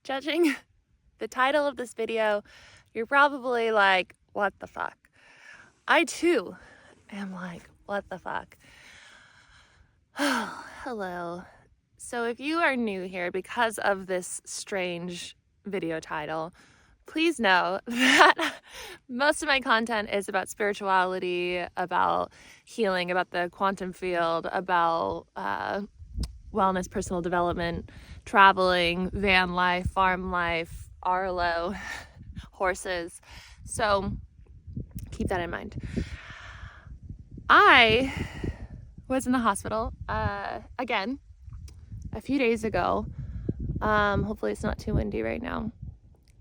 judging the title of this video, you're probably like, what the fuck? I too am like, what the fuck? Oh, hello. So if you are new here because of this strange video title, please know that most of my content is about spirituality, about healing, about the quantum field, about wellness, personal development, traveling, van life, farm life, Arlo, horses. So keep that in mind. I was in the hospital again a few days ago. Hopefully it's not too windy right now.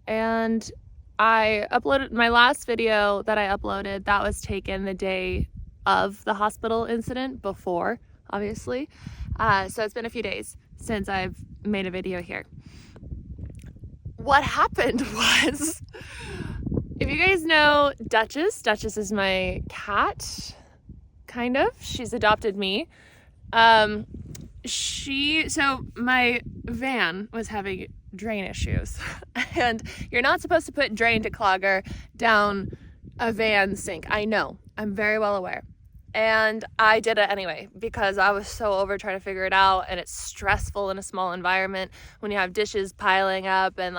And I uploaded my last video that I uploaded. That was taken the day of the hospital incident, before, obviously. So it's been a few days since I've made a video here. What happened was, if you guys know Duchess is my cat, kind of. She's adopted me. So my van was having drain issues, and you're not supposed to put drain declogger down a van sink. I know, I'm very well aware. And I did it anyway because I was so over trying to figure it out, and it's stressful in a small environment when you have dishes piling up and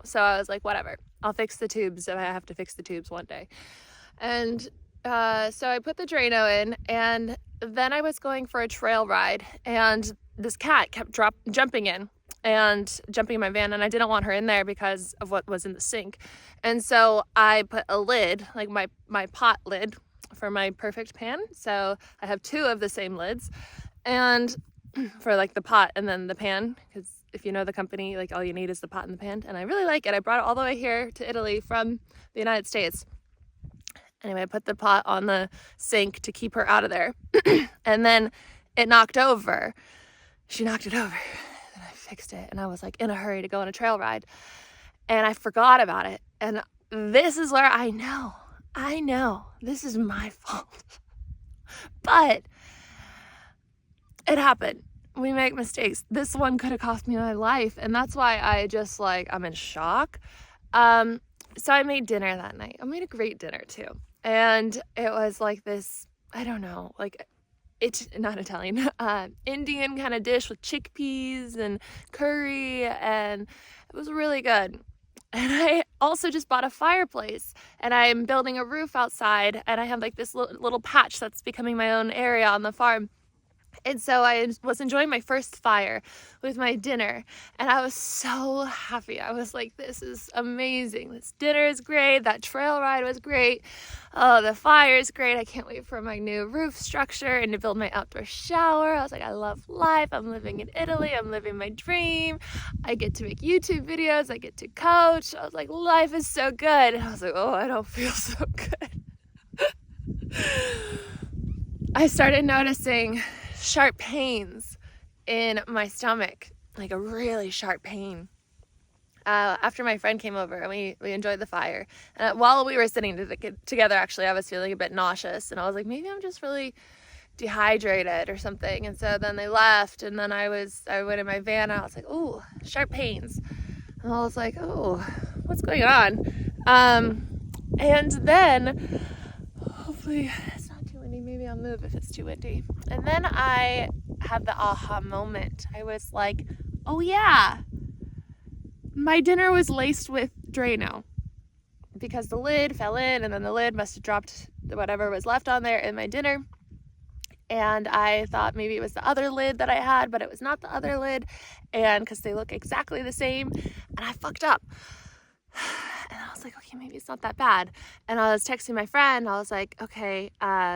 so I was like, whatever, I'll fix the tubes if I have to fix the tubes one day. And so I put the Drano in, and then I was going for a trail ride, and this cat kept jumping in my van, and I didn't want her in there because of what was in the sink. And so I put a lid, like my pot lid for my perfect pan. So I have two of the same lids, and for like the pot and then the pan, because if you know the company, like all you need is the pot and the pan, and I really like it. I brought it all the way here to Italy from the United States. Anyway, I put the pot on the sink to keep her out of there. And then it knocked over. She knocked it over. And I fixed it. And I was like in a hurry to go on a trail ride. And I forgot about it. And this is where I know, this is my fault. But it happened. We make mistakes. This one could have cost me my life. And that's why I just I'm in shock. So I made dinner that night. I made a great dinner too. And it was like this, I don't know, like it's not Italian, Indian kind of dish with chickpeas and curry, and it was really good. And I also just bought a fireplace, and I'm building a roof outside, and I have like this little patch that's becoming my own area on the farm. And so I was enjoying my first fire with my dinner, and I was so happy. I was like, this is amazing. This dinner is great. That trail ride was great. Oh, the fire is great. I can't wait for my new roof structure and to build my outdoor shower. I was like, I love life. I'm living in Italy. I'm living my dream. I get to make YouTube videos. I get to coach. I was like, life is so good. And I was like, oh, I don't feel so good. I started noticing sharp pains in my stomach, like a really sharp pain. After my friend came over, and we enjoyed the fire. And while we were sitting together, actually, I was feeling a bit nauseous, and I was like, maybe I'm just really dehydrated or something. And so then they left, and then I went in my van, and I was like, oh, sharp pains. And I was like, oh, what's going on? And then hopefully maybe I'll move if it's too windy. And then I had the aha moment. I was like, oh yeah, my dinner was laced with Drano because the lid fell in, and then the lid must have dropped whatever was left on there in my dinner. And I thought maybe it was the other lid that I had, but it was not the other lid, and because they look exactly the same, and I fucked up. And I was like, okay, maybe it's not that bad. And I was texting my friend. I was like, okay,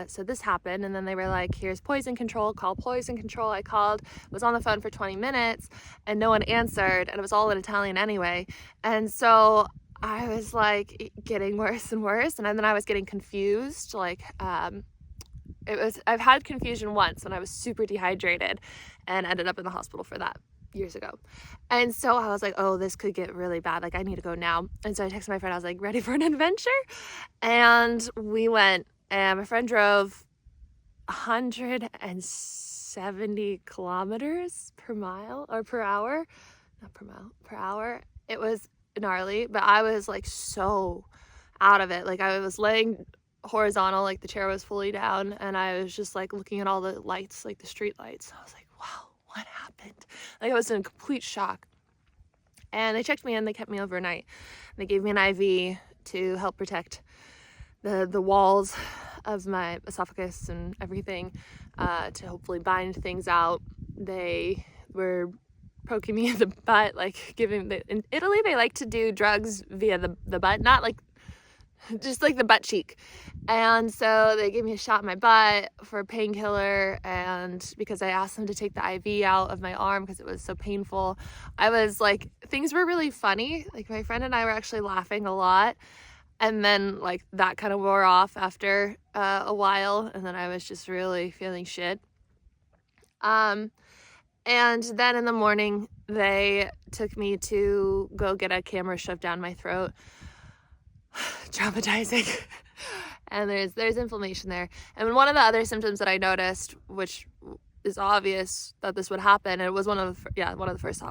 so this happened. And then they were like, here's poison control, call poison control. I called, was on the phone for 20 minutes, and no one answered. And it was all in Italian anyway. And so I was like getting worse and worse. And then I was getting confused. I've had confusion once when I was super dehydrated and ended up in the hospital for that years ago. And so I was like, oh, this could get really bad. Like, I need to go now. And so I texted my friend. I was like, ready for an adventure? And we went, and my friend drove 170 kilometers per mile, or per hour, not per mile, per hour. It was gnarly, but I was like so out of it. Like I was laying horizontal, like the chair was fully down, and I was just like looking at all the lights, like the street lights. I was like, wow, what happened? Like I was in complete shock. And they checked me in, they kept me overnight. They gave me an IV to help protect the walls of my esophagus and everything, to hopefully bind things out. They were poking me in the butt, like in Italy they like to do drugs via the butt, not like just like the butt cheek. And so they gave me a shot in my butt for a painkiller, and because I asked them to take the IV out of my arm because it was so painful, I was like, things were really funny. Like my friend and I were actually laughing a lot, and then like that kind of wore off after a while, and then I was just really feeling shit. And then in the morning they took me to go get a camera shoved down my throat. Traumatizing. And there's inflammation there. And one of the other symptoms that I noticed, which is obvious that this would happen, and it was one of the first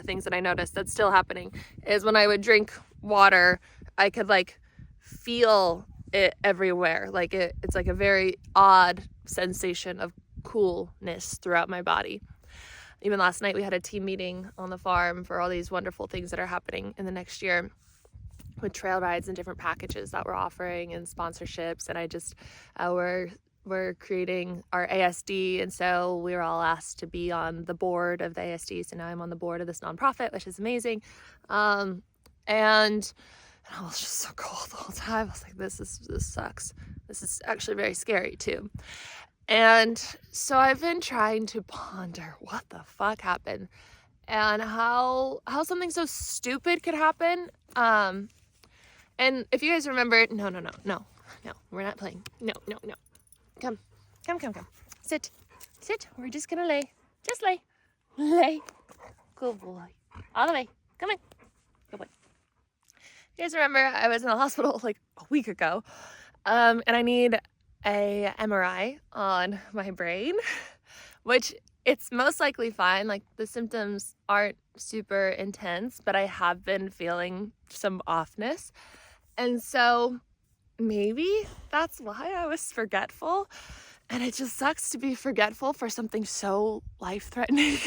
things that I noticed that's still happening, is when I would drink water, I could like feel it everywhere. Like it's like a very odd sensation of coolness throughout my body. Even last night we had a team meeting on the farm for all these wonderful things that are happening in the next year, with trail rides and different packages that we're offering and sponsorships. And I just we're creating our ASD, and so we were all asked to be on the board of the ASD. So now I'm on the board of this nonprofit, which is amazing. And I was just so cold the whole time. I was like, this sucks. This is actually very scary too. And so I've been trying to ponder what the fuck happened and how something so stupid could happen. And if you guys remember, no, we're not playing. No. Come. Sit. We're just gonna lay. Just lay. Good boy. All the way. Come on. Good boy. You guys remember I was in the hospital like a week ago, and I need a MRI on my brain, which it's most likely fine. Like the symptoms aren't super intense, but I have been feeling some offness. And so maybe that's why I was forgetful. And it just sucks to be forgetful for something so life-threatening.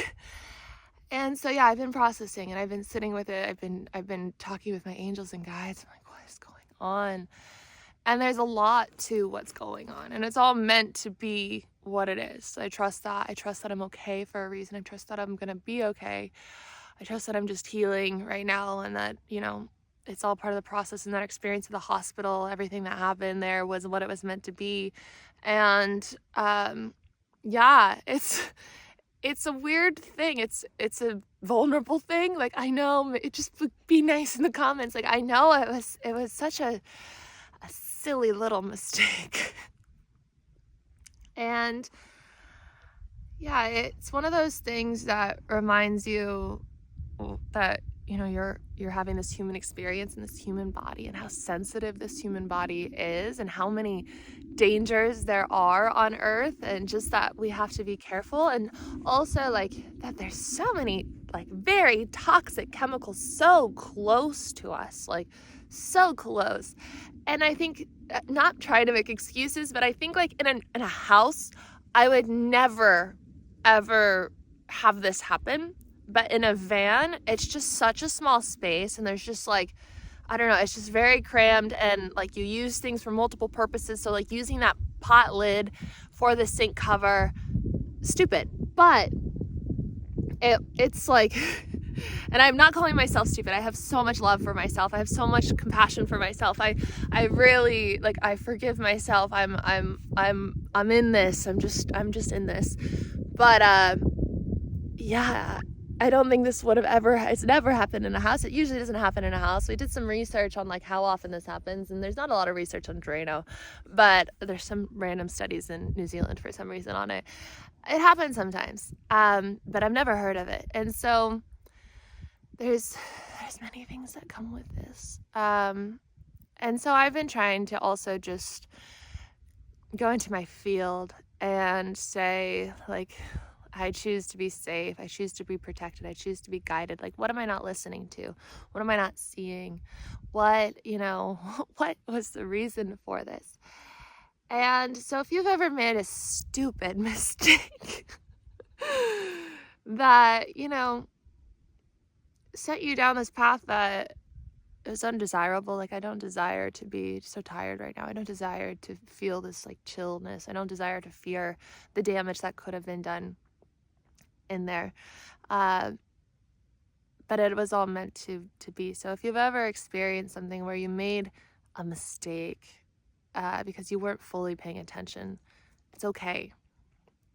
And so, yeah, I've been processing and I've been sitting with it. I've been talking with my angels and guides. I'm like, what is going on? And there's a lot to what's going on. And it's all meant to be what it is. I trust that. I trust that I'm okay for a reason. I trust that I'm going to be okay. I trust that I'm just healing right now, and that, it's all part of the process, and that experience of the hospital, everything that happened there was what it was meant to be. And it's a weird thing. It's a vulnerable thing. Like, I know, it just be nice in the comments. Like, I know it was such a silly little mistake. And yeah, it's one of those things that reminds you that you're having this human experience in this human body, and how sensitive this human body is, and how many dangers there are on earth, and just that we have to be careful. And also like that there's so many like very toxic chemicals so close to us, like so close. And I think, not trying to make excuses, but I think like in a house I would never ever have this happen. But in a van, it's just such a small space, and there's just like, I don't know, it's just very crammed, and like you use things for multiple purposes. So like using that pot lid for the sink cover, stupid. But it's like, and I'm not calling myself stupid. I have so much love for myself. I have so much compassion for myself. I really like, I forgive myself. I'm in this. I'm just in this. But yeah, I don't think this would have it's never happened in a house. It usually doesn't happen in a house. We did some research on like how often this happens, and there's not a lot of research on Drano, but there's some random studies in New Zealand for some reason on it. It happens sometimes, but I've never heard of it. And so there's many things that come with this. And so I've been trying to also just go into my field and say, like, I choose to be safe. I choose to be protected. I choose to be guided. Like, what am I not listening to? What am I not seeing? What, what was the reason for this? And so if you've ever made a stupid mistake that, set you down this path that is undesirable, like I don't desire to be so tired right now. I don't desire to feel this like chillness. I don't desire to fear the damage that could have been done in there. But it was all meant to be. So if you've ever experienced something where you made a mistake because you weren't fully paying attention, it's okay.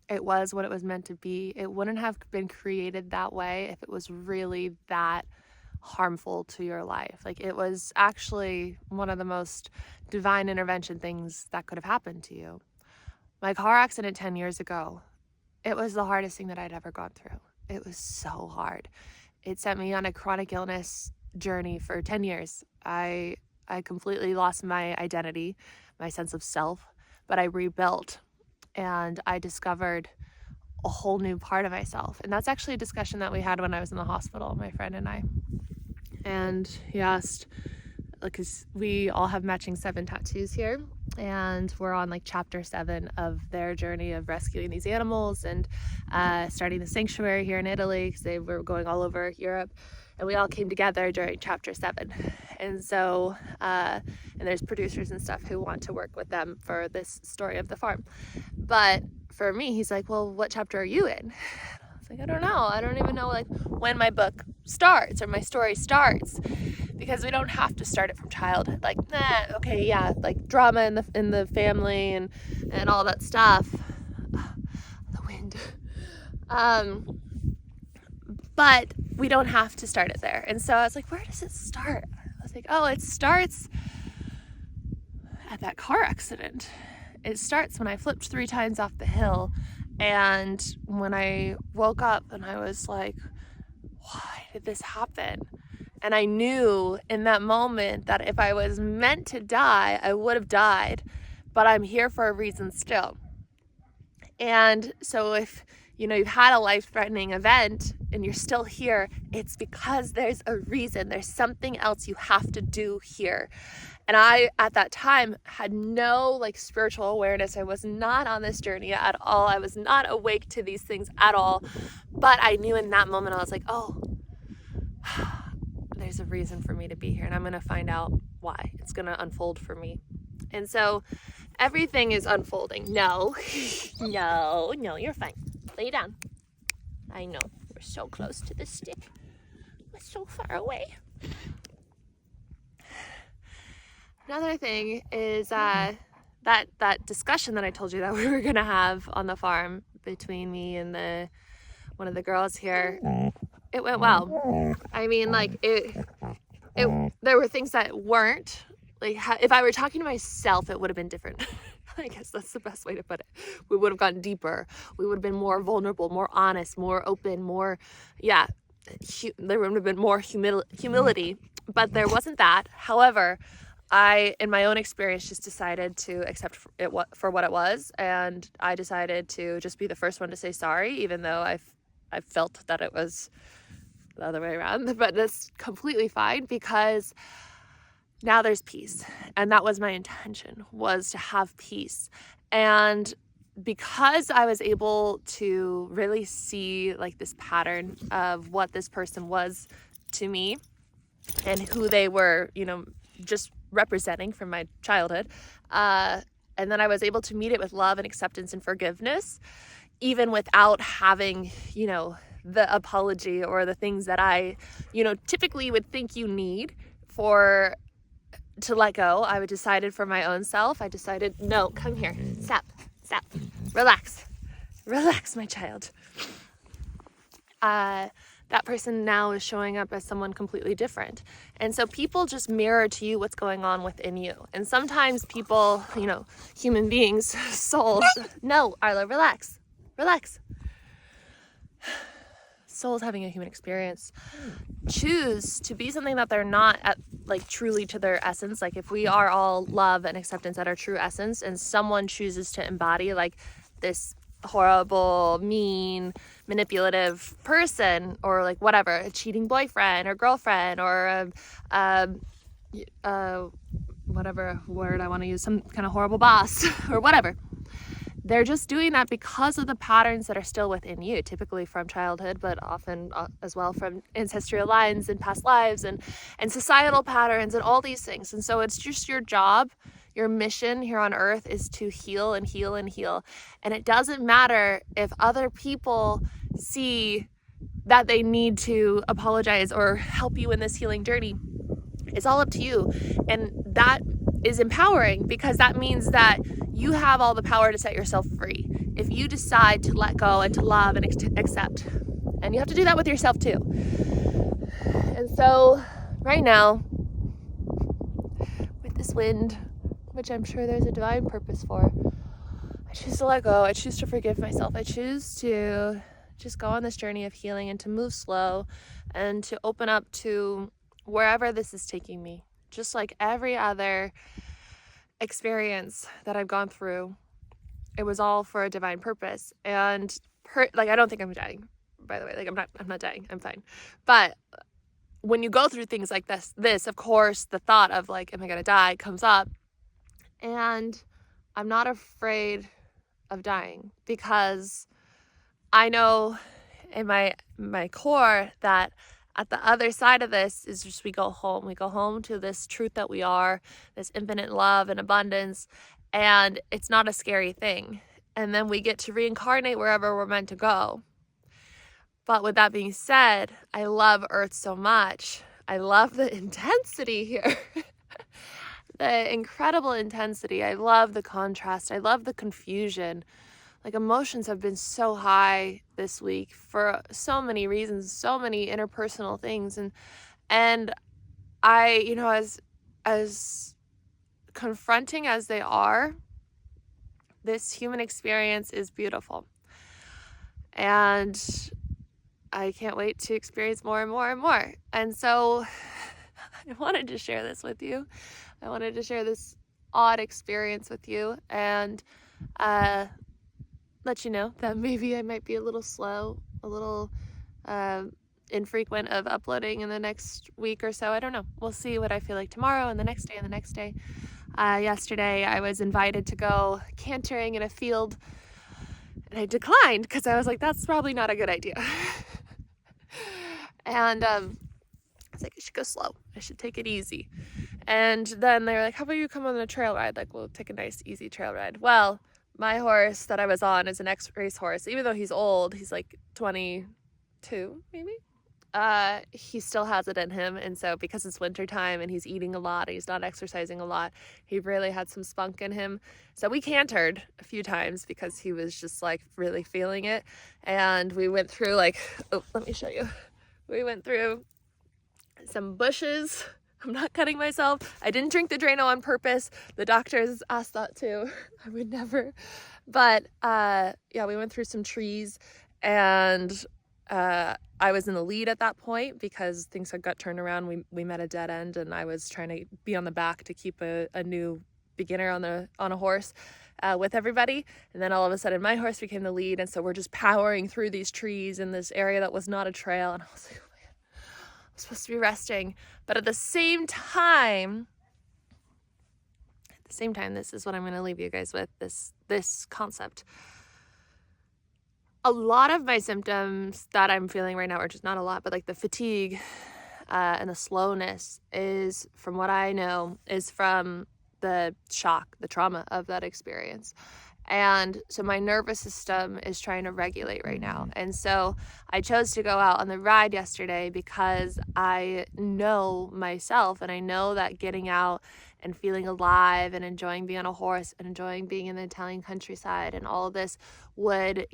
It was what it was meant to be. It wouldn't have been created that way if it was really that harmful to your life. Like, it was actually one of the most divine intervention things that could have happened to you. My car accident 10 years ago, it was the hardest thing that I'd ever gone through. It was so hard. It sent me on a chronic illness journey for 10 years. I completely lost my identity, my sense of self, but I rebuilt and I discovered a whole new part of myself. And that's actually a discussion that we had when I was in the hospital, my friend and I. And he asked, because we all have matching 7 tattoos here, and we're on like chapter 7 of their journey of rescuing these animals and starting the sanctuary here in Italy, because they were going all over Europe, and we all came together during chapter 7. And so and there's producers and stuff who want to work with them for this story of the farm. But for me, he's like, well, what chapter are you in? I was like, I don't know. I don't even know like when my book starts or my story starts, because we don't have to start it from childhood. Like, okay, yeah, like drama in the family and all that stuff. The wind. But we don't have to start it there. And so I was like, where does it start? I was like, oh, it starts at that car accident. It starts when I flipped 3 times off the hill, and when I woke up and I was like, why did this happen? And I knew in that moment that if I was meant to die, I would have died, but I'm here for a reason still. And so if you've had a life-threatening event and you're still here, it's because there's a reason. There's something else you have to do here. And I, at that time, had no like spiritual awareness. I was not on this journey at all. I was not awake to these things at all. But I knew in that moment, I was like, oh, there's a reason for me to be here, and I'm going to find out why. It's going to unfold for me. And so everything is unfolding. No, you're fine. Lay down. I know, we're so close to the stick. We're so far away. Another thing is that discussion that I told you that we were going to have on the farm between me and one of the girls here. It went well. I mean, like, there were things that weren't. Like, if I were talking to myself, it would have been different. I guess that's the best way to put it. We would have gone deeper. We would have been more vulnerable, more honest, more open, more, there would have been more humility. But there wasn't that. However, I, in my own experience, just decided to accept it for what it was. And I decided to just be the first one to say sorry, even though I felt that it was the other way around. But that's completely fine, because now there's peace. And that was my intention, was to have peace. And because I was able to really see like this pattern of what this person was to me and who they were, just representing from my childhood. And then I was able to meet it with love and acceptance and forgiveness, even without having, the apology or the things that I, typically would think you need to let go. I decided for my own self. I decided, no, come here, stop, relax, my child. That person now is showing up as someone completely different. And so people just mirror to you what's going on within you. And sometimes people, human beings, souls, no, Arla, relax. Souls having a human experience choose to be something that they're not at, like, truly to their essence. Like, if we are all love and acceptance at our true essence, and someone chooses to embody like this horrible, mean, manipulative person, or like whatever, a cheating boyfriend or girlfriend, or whatever word I want to use, some kind of horrible boss or whatever. They're just doing that because of the patterns that are still within you, typically from childhood, but often as well from ancestral lines and past lives and societal patterns and all these things. And so it's just your job, your mission here on earth is to heal and heal and heal. And it doesn't matter if other people see that they need to apologize or help you in this healing journey. It's all up to you. And that is empowering, because that means that you have all the power to set yourself free if you decide to let go and to love and accept. And you have to do that with yourself too. And so right now, with this wind, which I'm sure there's a divine purpose for, I choose to let go. I choose to forgive myself. I choose to just go on this journey of healing and to move slow and to open up to wherever this is taking me. Just like every other experience that I've gone through, it was all for a divine purpose. And I don't think I'm dying, by the way. Like I'm not dying. I'm fine. But when you go through things like this, of course, the thought of like, am I gonna die, comes up. And I'm not afraid of dying, because I know in my core that at the other side of this is just we go home to this truth that we are, this infinite love and abundance, and it's not a scary thing. And then we get to reincarnate wherever we're meant to go. But with that being said, I love Earth so much. I love the intensity here. The incredible intensity. I love the contrast. I love the confusion. Like, emotions have been so high this week for so many reasons, so many interpersonal things. And I, as confronting as they are, this human experience is beautiful. And I can't wait to experience more and more and more. And so I wanted to share this with you. I wanted to share this odd experience with you and let you know that maybe I might be a little slow, a little infrequent of uploading in the next week or so. I don't know. We'll see what I feel like tomorrow and the next day and the next day. Yesterday, I was invited to go cantering in a field, and I declined because I was like, that's probably not a good idea. And I was like, I should go slow. I should take it easy. And then they were like, how about you come on a trail ride? Like, we'll take a nice, easy trail ride. Well, my horse that I was on is an ex-race horse. Even though he's old, he's like 22, maybe? He still has it in him. And so because it's wintertime and he's eating a lot, and he's not exercising a lot, he really had some spunk in him. So we cantered a few times because he was just like really feeling it. And we went through let me show you. We went through some bushes. I'm not cutting myself. I didn't drink the Drano on purpose. The doctors asked that too. I would never. But we went through some trees, and I was in the lead at that point because things had got turned around. We met a dead end, and I was trying to be on the back to keep a new beginner on a horse with everybody. And then all of a sudden my horse became the lead, and so we're just powering through these trees in this area that was not a trail. And I was like, oh man, I'm supposed to be resting. But at the same time, this is what I'm going to leave you guys with, this concept. A lot of my symptoms that I'm feeling right now, or just not a lot, but like the fatigue and the slowness is, from what I know, is from the shock, the trauma of that experience. And so my nervous system is trying to regulate right now. And so I chose to go out on the ride yesterday because I know myself, and I know that getting out and feeling alive and enjoying being on a horse and enjoying being in the Italian countryside and all of this would,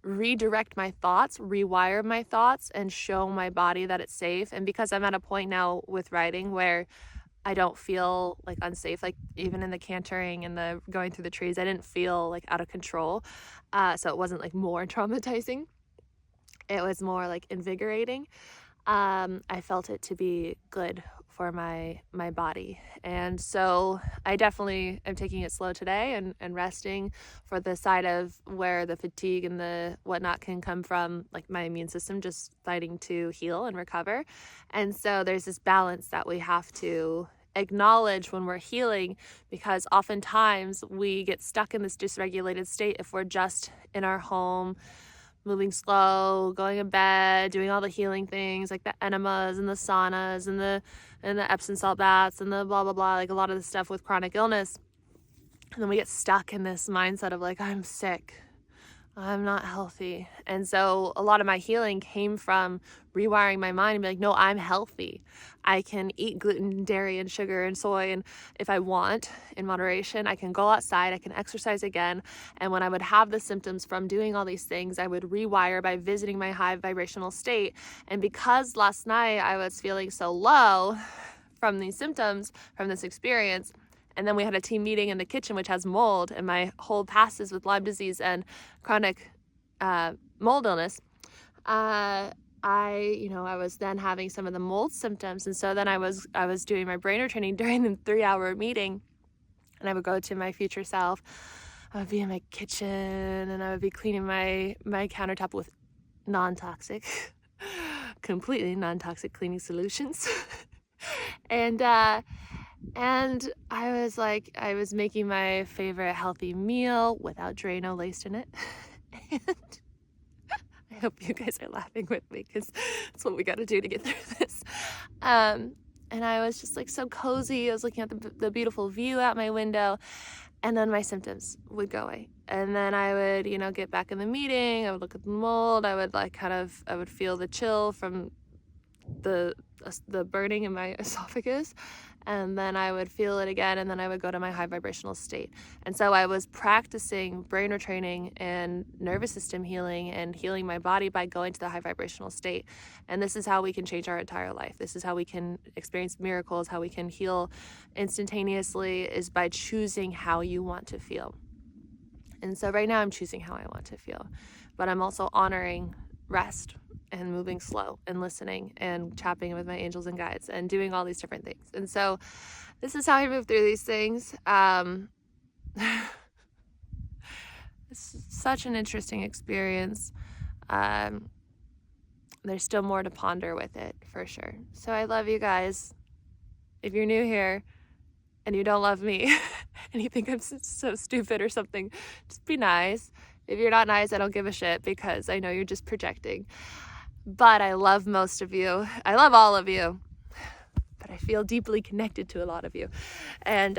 redirect my thoughts, rewire my thoughts, and show my body that it's safe. And because I'm at a point now with riding where I don't feel like unsafe, like even in the cantering and the going through the trees, I didn't feel like out of control. So it wasn't like more traumatizing. It was more like invigorating. I felt it to be good for my body. And so I definitely am taking it slow today and resting for the side of where the fatigue and the whatnot can come from, like my immune system just fighting to heal and recover. And so there's this balance that we have to acknowledge when we're healing, because oftentimes we get stuck in this dysregulated state if we're just in our home, moving slow, going to bed, doing all the healing things like the enemas and the saunas and the Epsom salt baths and the blah blah blah, like a lot of the stuff with chronic illness. And then we get stuck in this mindset of like, I'm sick, I'm not healthy. And so a lot of my healing came from rewiring my mind and be like, no, I'm healthy. I can eat gluten, dairy, and sugar and soy, and if I want, in moderation. I can go outside, I can exercise again. And when I would have the symptoms from doing all these things, I would rewire by visiting my high vibrational state. And because last night I was feeling so low from these symptoms, from this experience, and then we had a team meeting in the kitchen, which has mold, and my whole past is with Lyme disease and chronic mold illness. I was then having some of the mold symptoms. And so then I was doing my brain retraining during the 3-hour meeting, and I would go to my future self. I would be in my kitchen and I would be cleaning my countertop with non-toxic, completely non-toxic cleaning solutions. And I was like, I was making my favorite healthy meal without Drano laced in it. And I hope you guys are laughing with me, because that's what we got to do to get through this. And I was just like so cozy. I was looking at the beautiful view out my window, and then my symptoms would go away. And then I would, get back in the meeting. I would look at the mold. I would I would feel the chill from the burning in my esophagus, and then I would feel it again, and then I would go to my high vibrational state. And so I was practicing brain retraining and nervous system healing and healing my body by going to the high vibrational state. And this is how we can change our entire life. This is how we can experience miracles, how we can heal instantaneously, is by choosing how you want to feel. And so right now I'm choosing how I want to feel, but I'm also honoring rest and moving slow and listening and chatting with my angels and guides and doing all these different things. And so this is how I move through these things. It's such an interesting experience. There's still more to ponder with it, for sure. So I love you guys. If you're new here and you don't love me and you think I'm so stupid or something, just be nice. If you're not nice, I don't give a shit, because I know you're just projecting. But I love most of you. I love all of you. But I feel deeply connected to a lot of you. And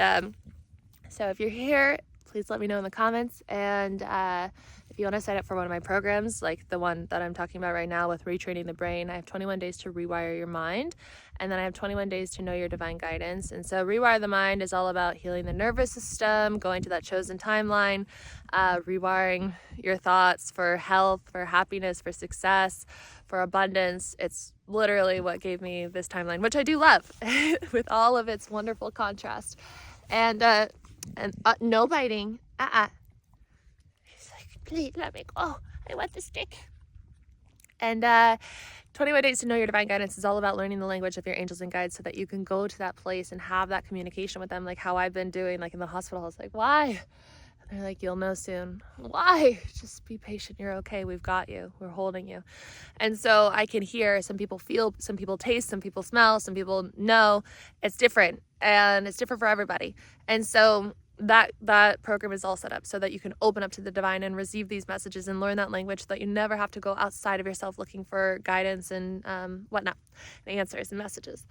so if you're here, please let me know in the comments. And if you want to sign up for one of my programs, like the one that I'm talking about right now with Retraining the Brain, I have 21 days to rewire your mind. And then I have 21 days to know your divine guidance. And so Rewire the Mind is all about healing the nervous system, going to that chosen timeline, rewiring your thoughts for health, for happiness, for success, for abundance. It's literally what gave me this timeline, which I do love with all of its wonderful contrast. And no biting. He's like, please let me go. I want the stick. And 21 Days to Know Your Divine Guidance is all about learning the language of your angels and guides so that you can go to that place and have that communication with them, like how I've been doing, like in the hospital. I was like, why? And they're like, you'll know soon. Why? Just be patient. You're okay. We've got you. We're holding you. And so I can hear, some people feel, some people taste, some people smell, some people know. It's different, and it's different for everybody. And so that program is all set up so that you can open up to the divine and receive these messages and learn that language, so that you never have to go outside of yourself looking for guidance and whatnot, and answers and messages.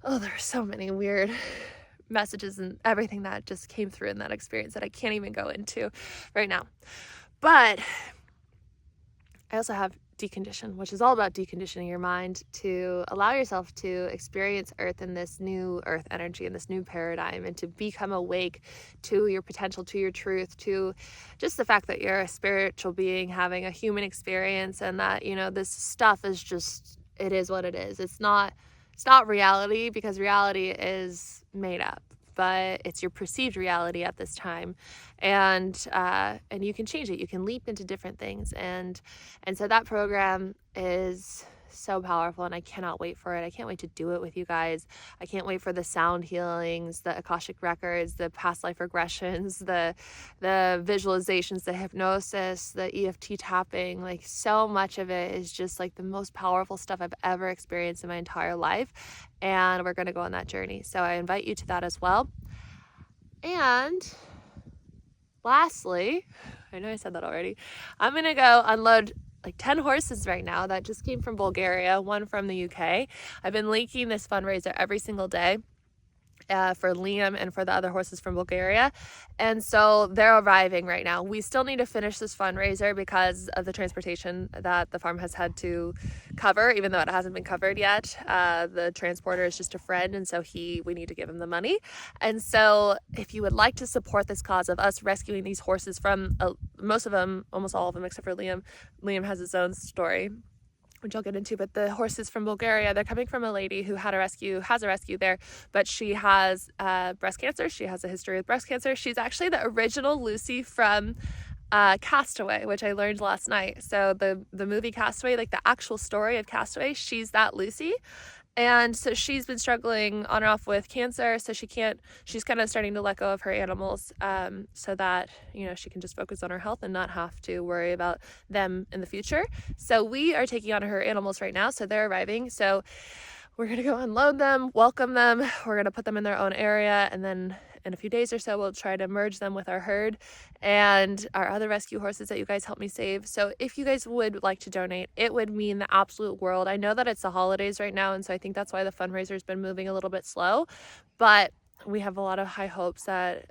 Oh, there are so many weird messages and everything that just came through in that experience that I can't even go into right now. But I also have Decondition, which is all about deconditioning your mind to allow yourself to experience Earth in this new Earth energy, in this new paradigm, and to become awake to your potential, to your truth, to just the fact that you're a spiritual being having a human experience, and that, this stuff is just, it is what it is. It's not reality, because reality is made up, but it's your perceived reality at this time. And you can change it. You can leap into different things. And so that program is so powerful, and I cannot wait for it. I can't wait to do it with you guys. I can't wait for the sound healings, the Akashic records, the past life regressions, the visualizations, the hypnosis, the EFT tapping. Like, so much of it is just like the most powerful stuff I've ever experienced in my entire life, and we're going to go on that journey. So I invite you to that as well. And lastly, I know I said that already, I'm going to go unload like 10 horses right now that just came from Bulgaria, one from the UK. I've been linking this fundraiser every single day for Liam and for the other horses from Bulgaria. And so they're arriving right now. We still need to finish this fundraiser because of the transportation that the farm has had to cover, even though it hasn't been covered yet. The transporter is just a friend, and so we need to give him the money. And so if you would like to support this cause of us rescuing these horses from most of them, almost all of them except for Liam. Liam has his own story, which I'll get into, but the horses from Bulgaria, they're coming from a lady who has a rescue there, but she has breast cancer. She has a history with breast cancer. She's actually the original Lucy from Castaway, which I learned last night. So the movie Castaway, like the actual story of Castaway, she's that Lucy. And so she's been struggling on and off with cancer, so she's kind of starting to let go of her animals, so that, you know, she can just focus on her health and not have to worry about them in the future. So we are taking on her animals right now, so they're arriving. So we're going to go unload them, welcome them. We're going to put them in their own area, and then in a few days or so, we'll try to merge them with our herd and our other rescue horses that you guys helped me save. So if you guys would like to donate, it would mean the absolute world. I know that it's the holidays right now, and so I think that's why the fundraiser has been moving a little bit slow, but we have a lot of high hopes that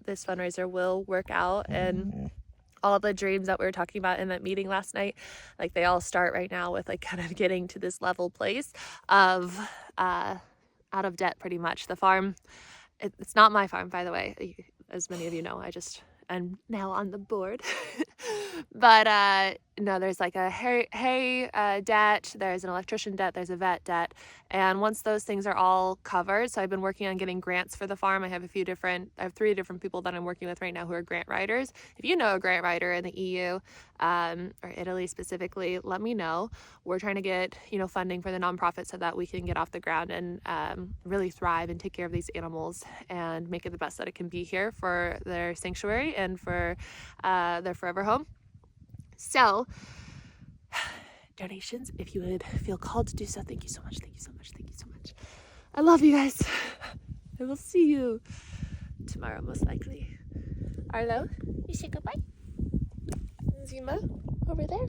this fundraiser will work out, and all the dreams that we were talking about in that meeting last night, like they all start right now with like kind of getting to this level place of out of debt pretty much. The farm, it's not my farm, by the way, as many of you know. I'm now on the board. But no, there's like a hay debt, there's an electrician debt, there's a vet debt, and once those things are all covered, so I've been working on getting grants for the farm. I have 3 different people that I'm working with right now who are grant writers. If you know a grant writer in the EU or Italy specifically, let me know. We're trying to get, you know, funding for the nonprofit so that we can get off the ground and really thrive and take care of these animals and make it the best that it can be here for their sanctuary and for their forever home. So, donations, if you would feel called to do so, thank you so much, thank you so much, thank you so much. I love you guys. I will see you tomorrow, most likely. Arlo, you say goodbye. Zima, over there.